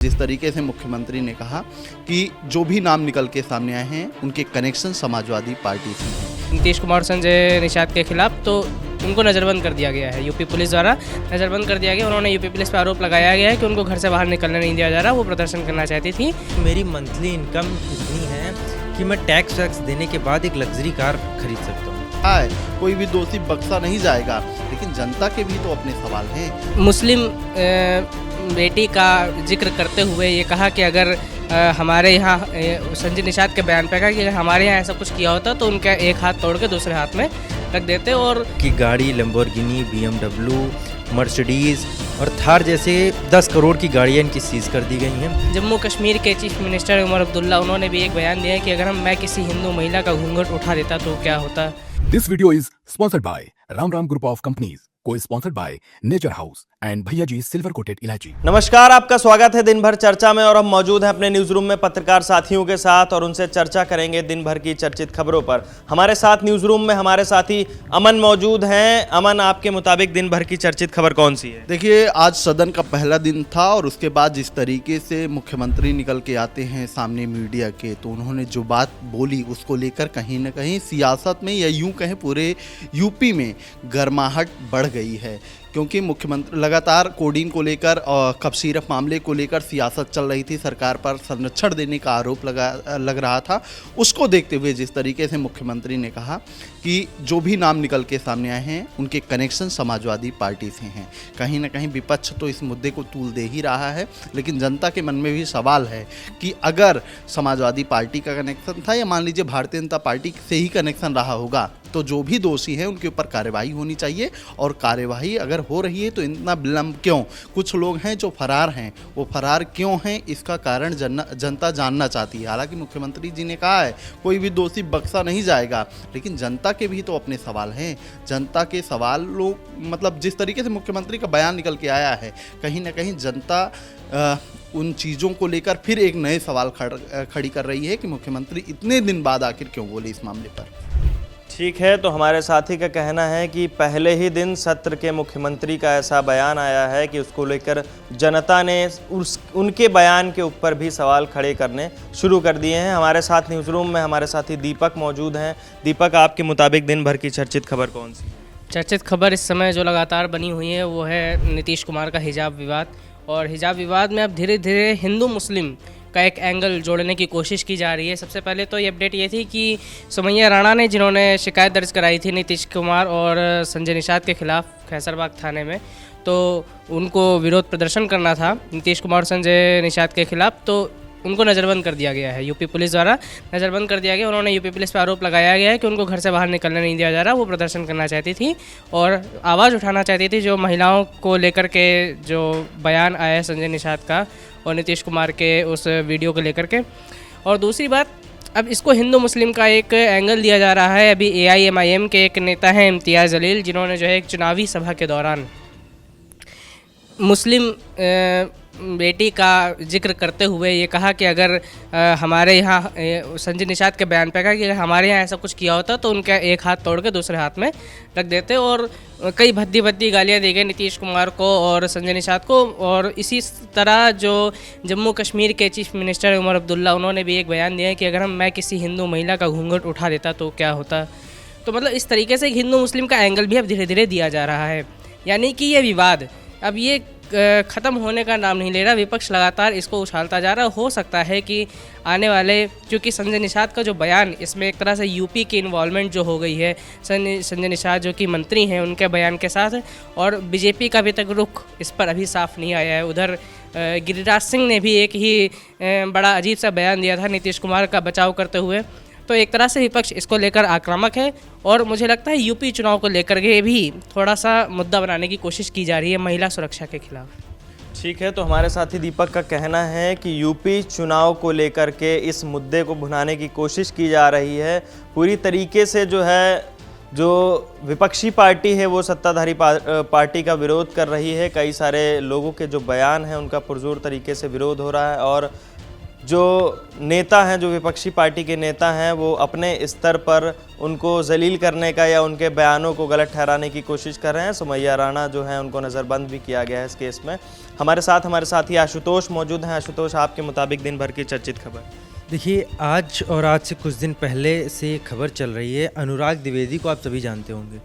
जिस तरीके से मुख्यमंत्री ने कहा कि जो भी नाम निकल के सामने आए हैं उनके कनेक्शन समाजवादी पार्टी से हैं। नीतीश कुमार संजय निषाद के खिलाफ तो उनको नज़रबंद कर दिया गया है, यूपी पुलिस द्वारा नज़रबंद कर दिया गया। उन्होंने यूपी पुलिस पर आरोप लगाया गया है कि उनको घर से बाहर निकलने नहीं दिया जा रहा, वो प्रदर्शन करना चाहती थी। मेरी मंथली इनकम इतनी है कि मैं टैक्स वैक्स देने के बाद एक लग्जरी कार खरीद सकता हूँ। कोई भी दोषी बख्शा नहीं जाएगा, लेकिन जनता के भी तो अपने सवाल हैं। मुस्लिम बेटी का जिक्र करते हुए ये कहा कि अगर हमारे यहाँ संजय निषाद के बयान पे कहा कि अगर हमारे यहाँ ऐसा कुछ किया होता तो उनका एक हाथ तोड़ के दूसरे हाथ में रख देते। और कि गाड़ी लैम्बोर्गिनी, BMW, मर्सिडीज़ और थार जैसे 10 करोड़ की गाड़ियाँ इनकी सीज़ कर दी गई हैं। जम्मू कश्मीर के चीफ मिनिस्टर उमर अब्दुल्ला, उन्होंने भी एक बयान दिया है कि अगर मैं किसी हिंदू महिला का घूंघट उठा देता तो क्या होता। This video is sponsored by Ram Group of Companies, co-sponsored by Nature House and भैया जी सिल्वर कोटेड इलायची। नमस्कार, आपका स्वागत है दिन भर चर्चा में और हम मौजूद हैं अपने न्यूज रूम में पत्रकार साथियों के साथ और उनसे चर्चा करेंगे दिन भर की चर्चित खबरों पर। हमारे साथ न्यूज रूम में हमारे साथी अमन मौजूद हैं। अमन, आपके मुताबिक दिन भर की चर्चित खबर कौन सी है? देखिए, आज सदन का पहला दिन था और उसके बाद जिस तरीके से मुख्यमंत्री निकल के आते हैं सामने मीडिया के, तो उन्होंने जो बात बोली उसको लेकर कहीं ना कहीं सियासत में या यूं कहें पूरे यूपी में गर्माहट बढ़ गई है। क्योंकि मुख्यमंत्री लगातार कोडीन को लेकर और कफ सिरप मामले को लेकर सियासत चल रही थी, सरकार पर संरक्षण देने का आरोप लग रहा था। उसको देखते हुए जिस तरीके से मुख्यमंत्री ने कहा कि जो भी नाम निकल के सामने आए हैं उनके कनेक्शन समाजवादी पार्टी से हैं, कहीं ना कहीं विपक्ष तो इस मुद्दे को तूल दे ही रहा है, लेकिन जनता के मन में भी सवाल है कि अगर समाजवादी पार्टी का कनेक्शन था या मान लीजिए भारतीय जनता पार्टी से ही कनेक्शन रहा होगा, तो जो भी दोषी हैं उनके ऊपर कार्रवाई होनी चाहिए। और कार्रवाई अगर हो रही है तो इतना विलंब क्यों? कुछ लोग हैं जो फरार हैं, वो फरार क्यों हैं, इसका कारण जनता जानना चाहती है। हालांकि मुख्यमंत्री जी ने कहा है कोई भी दोषी बख्शा नहीं जाएगा, लेकिन जनता के भी तो अपने सवाल हैं। जनता के सवाल लोग मतलब जिस तरीके से मुख्यमंत्री का बयान निकल के आया है, कहीं ना कहीं जनता उन चीज़ों को लेकर फिर एक नए सवाल खड़ी कर रही है कि मुख्यमंत्री इतने दिन बाद आखिर क्यों बोले इस मामले पर। ठीक है, तो हमारे साथी का कहना है कि पहले ही दिन सत्र के मुख्यमंत्री का ऐसा बयान आया है कि उसको लेकर जनता ने उनके बयान के ऊपर भी सवाल खड़े करने शुरू कर दिए हैं। हमारे साथ न्यूज़ रूम में हमारे साथी दीपक मौजूद हैं। दीपक, आपके मुताबिक दिन भर की चर्चित खबर कौन सी? चर्चित खबर इस समय जो लगातार बनी हुई है वो है नीतीश कुमार का हिजाब विवाद। और हिजाब विवाद में अब धीरे धीरे हिंदू मुस्लिम का एक एंगल जोड़ने की कोशिश की जा रही है। सबसे पहले तो ये अपडेट ये थी कि सुमैया राणा ने, जिन्होंने शिकायत दर्ज कराई थी नीतीश कुमार और संजय निषाद के खिलाफ खैसरबाग थाने में, तो उनको विरोध प्रदर्शन करना था नीतीश कुमार संजय निषाद के खिलाफ, तो उनको नज़रबंद कर दिया गया है, यूपी पुलिस द्वारा नज़रबंद कर दिया गया। उन्होंने यूपी पुलिस पर आरोप लगाया गया है कि उनको घर से बाहर निकलने नहीं दिया जा रहा, वो प्रदर्शन करना चाहती थी और आवाज़ उठाना चाहती थी जो महिलाओं को लेकर के जो बयान आया है संजय निषाद का और नीतीश कुमार के उस वीडियो को लेकर के। और दूसरी बात, अब इसको हिंदू मुस्लिम का एक एंगल दिया जा रहा है। अभी AIMIM के एक नेता हैं इम्तियाज़ जलील, जिन्होंने जो है एक चुनावी सभा के दौरान मुस्लिम बेटी का जिक्र करते हुए ये कहा कि अगर हमारे यहाँ संजय निषाद के बयान पे कहा कि अगर हमारे यहाँ ऐसा कुछ किया होता तो उनका एक हाथ तोड़ के दूसरे हाथ में रख देते। और कई भद्दी भद्दी गालियाँ दी गई नीतीश कुमार को और संजय निषाद को। और इसी तरह जो जम्मू कश्मीर के चीफ मिनिस्टर उमर अब्दुल्ला, उन्होंने भी एक बयान दिया है कि अगर मैं किसी हिंदू महिला का घूंघट उठा देता तो क्या होता। तो मतलब इस तरीके से हिंदू मुस्लिम का एंगल भी अब धीरे धीरे दिया जा रहा है, यानी कि ये विवाद अब ये ख़त्म होने का नाम नहीं ले रहा। विपक्ष लगातार इसको उछालता जा रहा है। हो सकता है कि आने वाले, क्योंकि संजय निषाद का जो बयान, इसमें एक तरह से यूपी की इन्वॉल्वमेंट जो हो गई है संजय निषाद जो कि मंत्री हैं उनके बयान के साथ, और बीजेपी का अभी तक रुख इस पर अभी साफ नहीं आया है। उधर गिरिराज सिंह ने भी एक ही बड़ा अजीब सा बयान दिया था नीतीश कुमार का बचाव करते हुए। तो एक तरह से विपक्ष इसको लेकर आक्रामक है और मुझे लगता है यूपी चुनाव को लेकर के भी थोड़ा सा मुद्दा बनाने की कोशिश की जा रही है महिला सुरक्षा के खिलाफ। ठीक है, तो हमारे साथी दीपक का कहना है कि यूपी चुनाव को लेकर के इस मुद्दे को भुनाने की कोशिश की जा रही है। पूरी तरीके से जो है, जो विपक्षी पार्टी है वो सत्ताधारी पार्टी का विरोध कर रही है। कई सारे लोगों के जो बयान हैं उनका पुरजोर तरीके से विरोध हो रहा है और जो नेता हैं, जो विपक्षी पार्टी के नेता हैं, वो अपने स्तर पर उनको जलील करने का या उनके बयानों को गलत ठहराने की कोशिश कर रहे हैं। सुमैया राणा जो हैं उनको नज़रबंद भी किया गया है इस केस में। हमारे साथी आशुतोष मौजूद हैं। आशुतोष, आपके मुताबिक दिन भर की चर्चित खबर। देखिए, आज से कुछ दिन पहले से खबर चल रही है। अनुराग द्विवेदी को आप सभी जानते होंगे,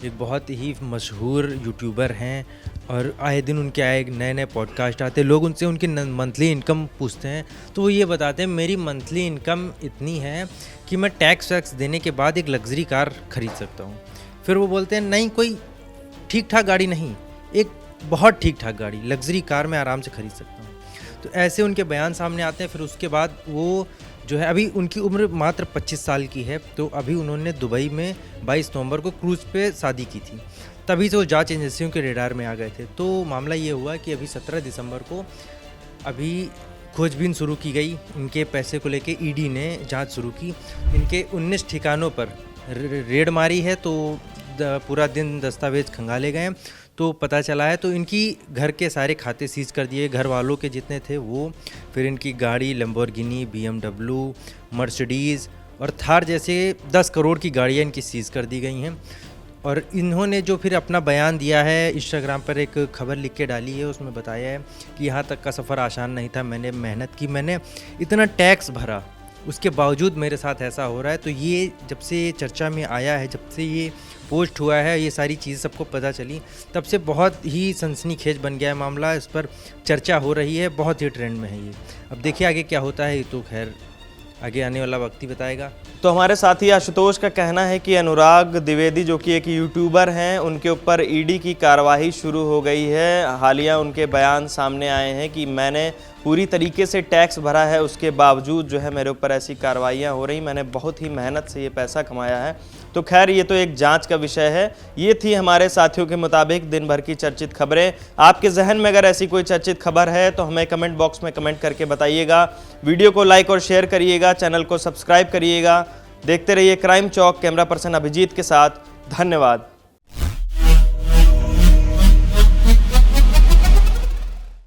एक बहुत ही मशहूर यूट्यूबर हैं और आए दिन उनके नए नए पॉडकास्ट आते हैं। लोग उनसे उनकी मंथली इनकम पूछते हैं तो वो ये बताते हैं मेरी मंथली इनकम इतनी है कि मैं टैक्स वैक्स देने के बाद एक लग्जरी कार खरीद सकता हूँ। फिर वो बोलते हैं नहीं, कोई ठीक ठाक गाड़ी नहीं, एक बहुत ठीक ठाक गाड़ी लग्जरी कार मैं आराम से खरीद सकता हूँ। तो ऐसे उनके बयान सामने आते हैं। फिर उसके बाद वो जो है, अभी उनकी उम्र मात्र 25 साल की है, तो अभी उन्होंने दुबई में 22 नवंबर को क्रूज़ पे शादी की थी। तभी तो जांच एजेंसियों के रेडार में आ गए थे। तो मामला ये हुआ कि अभी 17 दिसंबर को अभी खोजबीन शुरू की गई। इनके पैसे को लेके ईडी ने जांच शुरू की। इनके 19 ठिकानों पर रेड मारी है, तो पूरा दिन दस्तावेज खंगाले गए। तो पता चला है, तो इनकी घर के सारे खाते सीज कर दिए, घर वालों के जितने थे वो। फिर इनकी गाड़ी लैम्बोर्गिनी, BMW, मर्सिडीज़ और थार जैसे 10 करोड़ की गाड़ियाँ इनकी सीज कर दी गई हैं। और इन्होंने जो फिर अपना बयान दिया है, इंस्टाग्राम पर एक खबर लिख के डाली है, उसमें बताया है कि यहाँ तक का सफ़र आसान नहीं था, मैंने मेहनत की, मैंने इतना टैक्स भरा, उसके बावजूद मेरे साथ ऐसा हो रहा है। तो ये जब से ये चर्चा में आया है, जब से ये पोस्ट हुआ है, ये सारी चीज़ सबको पता चली, तब से बहुत ही सनसनीखेज बन गया है मामला। इस पर चर्चा हो रही है, बहुत ही ट्रेंड में है ये। अब देखिए आगे क्या होता है, ये तो खैर आगे आने वाला वक्त ही बताएगा। तो हमारे साथी आशुतोष का कहना है कि अनुराग द्विवेदी जो कि एक यूट्यूबर हैं, उनके ऊपर ईडी की कार्रवाई शुरू हो गई है। हालिया उनके बयान सामने आए हैं कि मैंने पूरी तरीके से टैक्स भरा है, उसके बावजूद जो है मेरे ऊपर ऐसी कार्रवाइयाँ हो रही, मैंने बहुत ही मेहनत से ये पैसा कमाया है। तो खैर ये तो एक जांच का विषय है। ये थी हमारे साथियों के मुताबिक दिन भर की चर्चित खबरें। आपके जहन में अगर ऐसी कोई चर्चित खबर है तो हमें कमेंट बॉक्स में कमेंट करके बताइएगा। वीडियो को लाइक और शेयर करिएगा, चैनल को सब्सक्राइब करिएगा। देखते रहिए क्राइम चौक। कैमरा पर्सन अभिजीत के साथ, धन्यवाद।